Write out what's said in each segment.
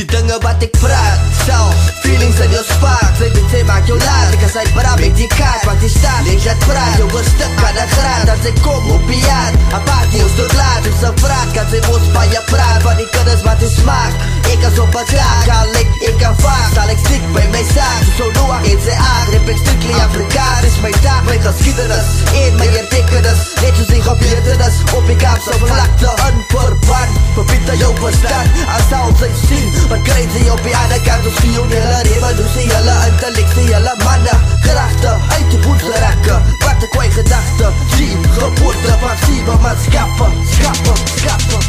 dengar batik berat Sau, feelings in your spark Saya benci mak your life Jika saya berap yang dikat Parti start, lihat berat Yo berstek kadang kerat Dan saya komo piat Apa di usut lat Susah berat Kan saya mus payah berat Pani keras mati smak Eka sopa celak Kalik eka fak Saling stick by my side Susah luang in saya ak Repek strictly Afrikaans Mijn taak, mijn geschiedenis In mijn ertekenis Net soos die gebeurtenis Op die kaapse vlakte Unverband Verbindt jou bestand As al sy sien Wat krijg sy op die ander kant Ons vioen hulle revolutie Hulle intellektie Hulle manne Krachte Uit die boel gerakke Wat een kwaai gedachte Zie geboorte van sieve maatskappe Skappe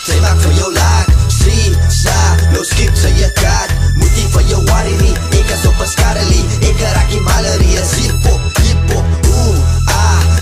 Sy maak vir jou laag Sien, sa, nou skip sy je kaart Moet nie vir jou worry nie Ek is op een skarrelie Ek raak die malerie Is hip-hop,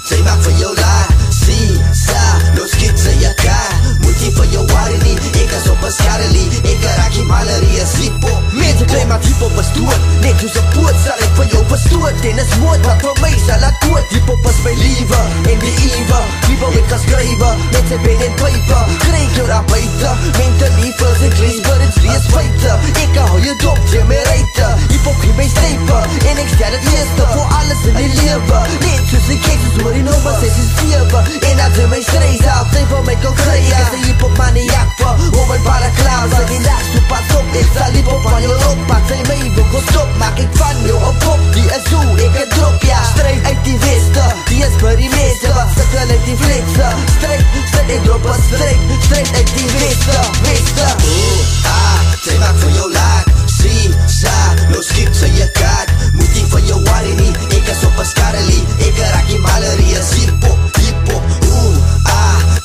sy maak vir jou laag Sien, sa, nou skip sy je kaart Moet nie vir jou worry nie Ek is op een skarrelie Ek raak die malerie Is hip-hop Mense klein maar hip-hop is dood Net soos een poot sal ek vir jou verstoot En is moord wat vir my sal laat dood Hip-hop is my liewe En die ewe Liewe ek geskrywe Met sy pen en pype Krijg jou daar buiten Mentally vir sy klees Maar het lees feite Ek hou je dop, jy my reite Hip-hop gee my stijpe En ek stel het eerste Voor alles in die lewe Net soos die kekses oor die nummer 6 en 7 En dat jy my strees af Sy vir my kan kry Ek is die hip-hop maniak vir Om my paraklaas Sy die laag so pas op Ek sal hip-hop van jou oppak Sy my wil go stop Maak ek van jou op pop Die is hoe ek het drop ja Strijd uit die weste Die is vir die meeste Wat sikkel uit die flitse Strijd, sit ek drop een strijd uit die weste Sy maak vir jou laag Sien, sa, nou skip sy je kaart Moet nie vir jou worry nie Ek is op een skarrelie Ek raak die malerie Is hip-hop,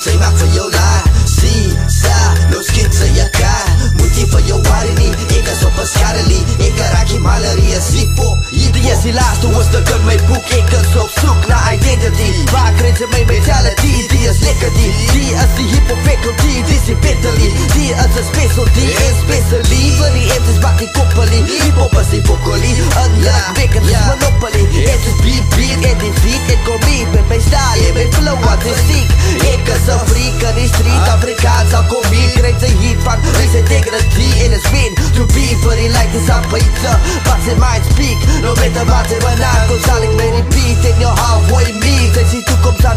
sy maak vir jou laag Sien, sa, nou skip sy je kaart Moet nie vir jou worry nie Ek is op een skarrelie Ek raak die malerie Is hip-hop, Die is die laatste hoofdstuk in my boek Ek is op soek na identity Waar krijg jy my mentality Die is lekker die is die hip-hop faculty Die is die Bentley Die is een specialty Especially Vir die ems is bak die koppelie Hip-hop is die vocalie Unlakwekkend is monopoly Het is beat en die freak En kom hier met my style en my flow Wat is ziek Ek is een freak in die street Afrikaans al kom hier Krijg sy heat van Race integrity En is mean to be Vir die like is aan buiten Wat sy mind speak No matter wat sy banaan Kom sal ek my repeat En jou halfway meet Sy sien toekomst